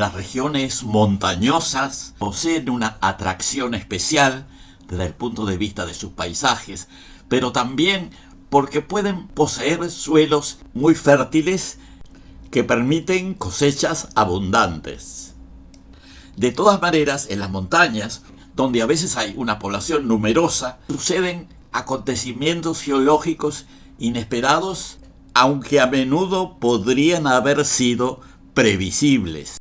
Las regiones montañosas poseen una atracción especial desde el punto de vista de sus paisajes, pero también porque pueden poseer suelos muy fértiles que permiten cosechas abundantes. De todas maneras, en las montañas, donde a veces hay una población numerosa, suceden acontecimientos geológicos inesperados, aunque a menudo podrían haber sido previsibles.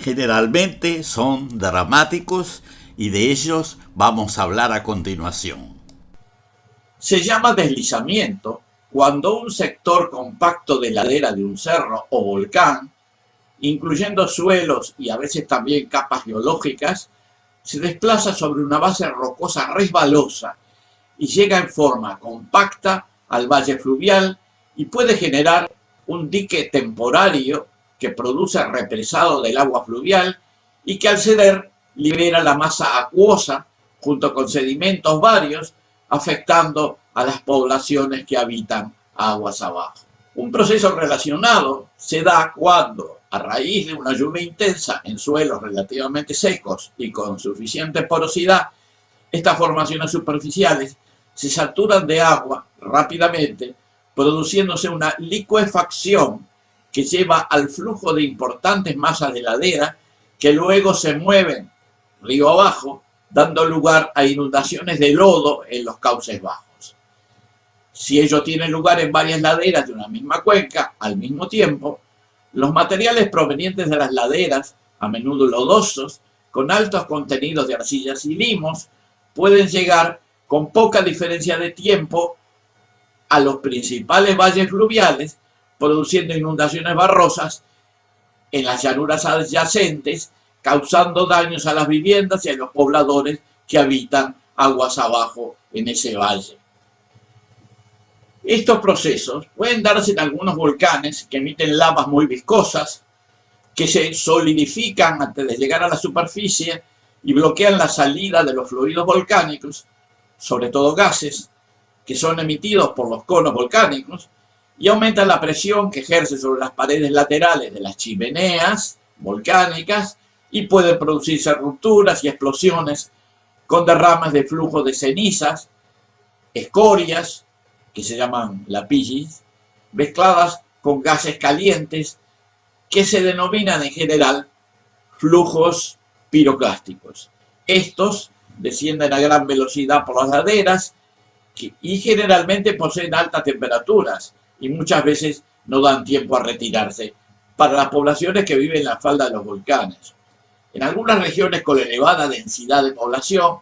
Generalmente son dramáticos y de ellos vamos a hablar a continuación. Se llama deslizamiento cuando un sector compacto de ladera de un cerro o volcán, incluyendo suelos y a veces también capas geológicas, se desplaza sobre una base rocosa resbalosa y llega en forma compacta al valle fluvial y puede generar un dique temporario que produce represado del agua fluvial y que al ceder libera la masa acuosa junto con sedimentos varios, afectando a las poblaciones que habitan aguas abajo. Un proceso relacionado se da cuando, a raíz de una lluvia intensa en suelos relativamente secos y con suficiente porosidad, estas formaciones superficiales se saturan de agua rápidamente, produciéndose una licuefacción que lleva al flujo de importantes masas de ladera que luego se mueven río abajo, dando lugar a inundaciones de lodo en los cauces bajos. Si ello tiene lugar en varias laderas de una misma cuenca al mismo tiempo, los materiales provenientes de las laderas, a menudo lodosos, con altos contenidos de arcillas y limos, pueden llegar con poca diferencia de tiempo a los principales valles fluviales, produciendo inundaciones barrosas en las llanuras adyacentes, causando daños a las viviendas y a los pobladores que habitan aguas abajo en ese valle. Estos procesos pueden darse en algunos volcanes que emiten lavas muy viscosas, que se solidifican antes de llegar a la superficie y bloquean la salida de los fluidos volcánicos, sobre todo gases, que son emitidos por los conos volcánicos, y aumentan la presión que ejerce sobre las paredes laterales de las chimeneas volcánicas y pueden producirse rupturas y explosiones con derrames de flujo de cenizas, escorias, que se llaman lapillis, mezcladas con gases calientes que se denominan en general flujos piroclásticos. Estos descienden a gran velocidad por las laderas y generalmente poseen altas temperaturas y muchas veces no dan tiempo a retirarse para las poblaciones que viven en la falda de los volcanes. En algunas regiones con elevada densidad de población,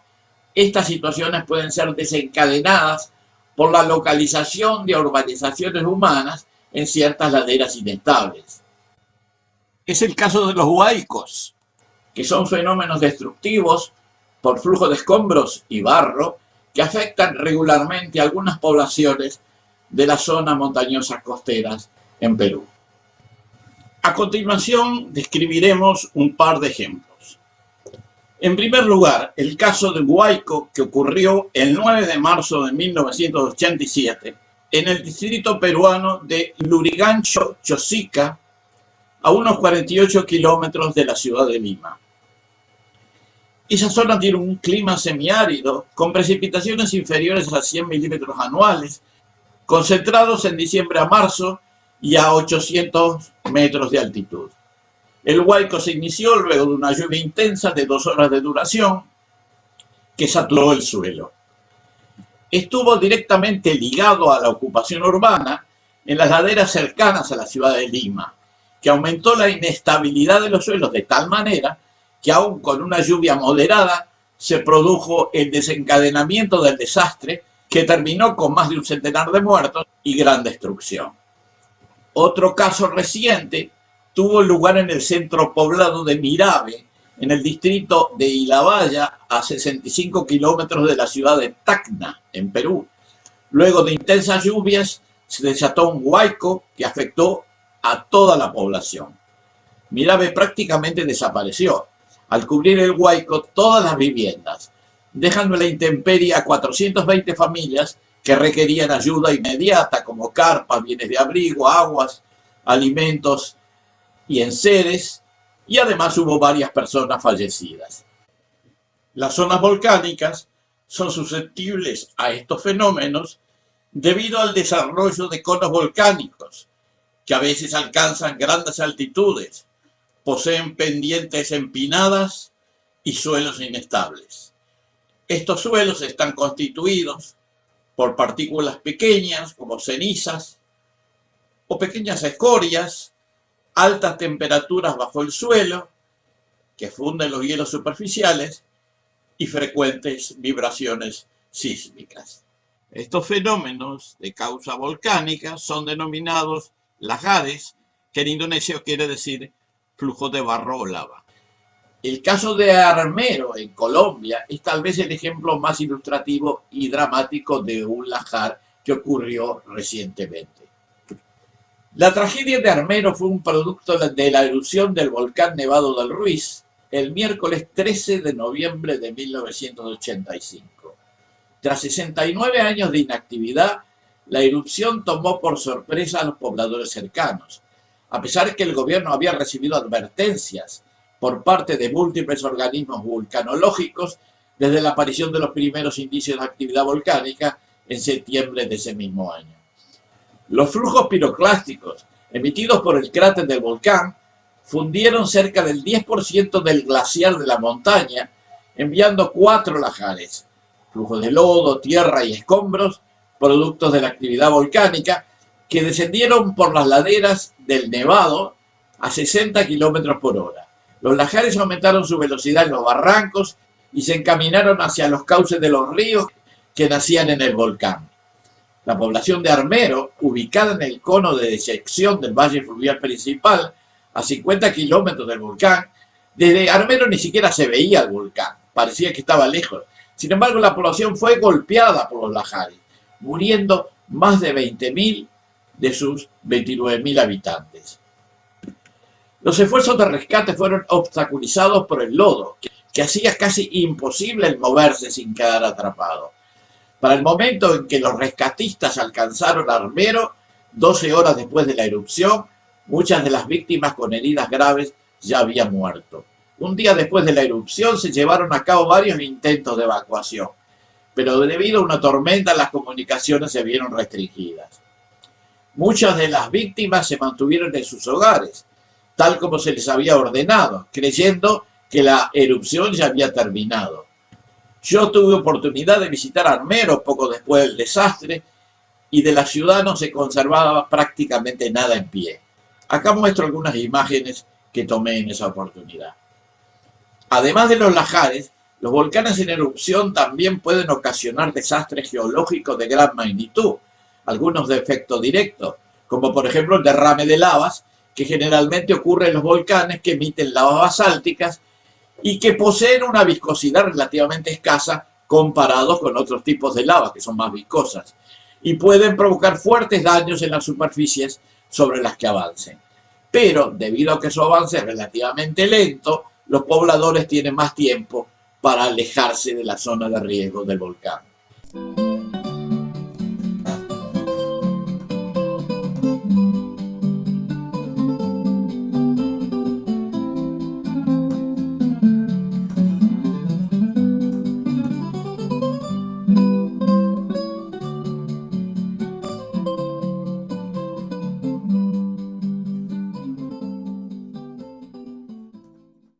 estas situaciones pueden ser desencadenadas por la localización de urbanizaciones humanas en ciertas laderas inestables. Es el caso de los huaicos, que son fenómenos destructivos por flujo de escombros y barro que afectan regularmente a algunas poblaciones de las zonas montañosas costeras en Perú. A continuación describiremos un par de ejemplos. En primer lugar, el caso de Huayco, que ocurrió el 9 de marzo de 1987 en el distrito peruano de Lurigancho, Chosica, a unos 48 kilómetros de la ciudad de Lima. Esa zona tiene un clima semiárido con precipitaciones inferiores a 100 milímetros anuales, concentrados en diciembre a marzo y a 800 metros de altitud. El Huayco se inició luego de una lluvia intensa de 2 horas de duración que saturó el suelo. Estuvo directamente ligado a la ocupación urbana en las laderas cercanas a la ciudad de Lima, que aumentó la inestabilidad de los suelos de tal manera que aún con una lluvia moderada se produjo el desencadenamiento del desastre que terminó con más de un centenar de muertos y gran destrucción. Otro caso reciente tuvo lugar en el centro poblado de Mirabe, en el distrito de Ilabaya, a 65 kilómetros de la ciudad de Tacna, en Perú. Luego de intensas lluvias, se desató un huaico que afectó a toda la población. Mirabe prácticamente desapareció, al cubrir el huaico todas las viviendas, dejando en la intemperie a 420 familias que requerían ayuda inmediata como carpas, bienes de abrigo, aguas, alimentos y enseres, y además hubo varias personas fallecidas. Las zonas volcánicas son susceptibles a estos fenómenos debido al desarrollo de conos volcánicos, que a veces alcanzan grandes altitudes, poseen pendientes empinadas y suelos inestables. Estos suelos están constituidos por partículas pequeñas como cenizas o pequeñas escorias, altas temperaturas bajo el suelo que funden los hielos superficiales y frecuentes vibraciones sísmicas. Estos fenómenos de causa volcánica son denominados lahares, que en indonesio quiere decir flujo de barro o lava. El caso de Armero en Colombia es tal vez el ejemplo más ilustrativo y dramático de un lahar que ocurrió recientemente. La tragedia de Armero fue un producto de la erupción del volcán Nevado del Ruiz el miércoles 13 de noviembre de 1985. Tras 69 años de inactividad, la erupción tomó por sorpresa a los pobladores cercanos, a pesar que el gobierno había recibido advertencias por parte de múltiples organismos vulcanológicos desde la aparición de los primeros indicios de actividad volcánica en septiembre de ese mismo año. Los flujos piroclásticos emitidos por el cráter del volcán fundieron cerca del 10% del glaciar de la montaña, enviando 4 lahares, flujos de lodo, tierra y escombros, productos de la actividad volcánica, que descendieron por las laderas del Nevado a 60 km por hora. Los lahares aumentaron su velocidad en los barrancos y se encaminaron hacia los cauces de los ríos que nacían en el volcán. La población de Armero, ubicada en el cono de disección del valle fluvial principal, a 50 kilómetros del volcán, desde Armero ni siquiera se veía el volcán, parecía que estaba lejos. Sin embargo, la población fue golpeada por los lahares, muriendo más de 20.000 de sus 29.000 habitantes. Los esfuerzos de rescate fueron obstaculizados por el lodo, que hacía casi imposible el moverse sin quedar atrapado. Para el momento en que los rescatistas alcanzaron Armero, 12 horas después de la erupción, muchas de las víctimas con heridas graves ya habían muerto. Un día después de la erupción se llevaron a cabo varios intentos de evacuación, pero debido a una tormenta las comunicaciones se vieron restringidas. Muchas de las víctimas se mantuvieron en sus hogares, tal como se les había ordenado, creyendo que la erupción ya había terminado. Yo tuve oportunidad de visitar Armero poco después del desastre y de la ciudad no se conservaba prácticamente nada en pie. Acá muestro algunas imágenes que tomé en esa oportunidad. Además de los lahares, los volcanes en erupción también pueden ocasionar desastres geológicos de gran magnitud, algunos de efecto directo, como por ejemplo el derrame de lavas, que generalmente ocurre en los volcanes que emiten lavas basálticas y que poseen una viscosidad relativamente escasa comparados con otros tipos de lava que son más viscosas y pueden provocar fuertes daños en las superficies sobre las que avancen. Pero debido a que su avance es relativamente lento, los pobladores tienen más tiempo para alejarse de la zona de riesgo del volcán.